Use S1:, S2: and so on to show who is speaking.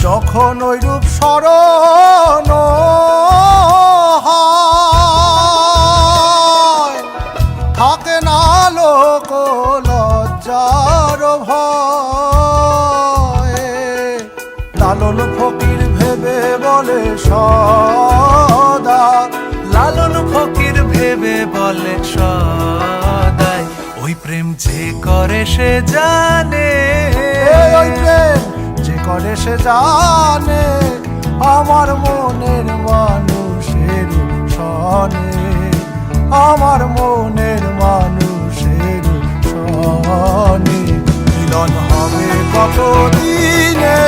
S1: যখন ওই রূপ স্মরণ হয়, থাকে না লোক লজ্জার ভয়। লালন ফকির ভেবে বলে সদা,
S2: লালন ফকির ভেবে বলে সদাই, ওই প্রেম যে করে সে জানে,
S1: ওই প্রেম যে করে সে জানে, আমার মনের মানুষের সনে, আমার মনের মানুষের সনে। মিলন হবে কত দিনে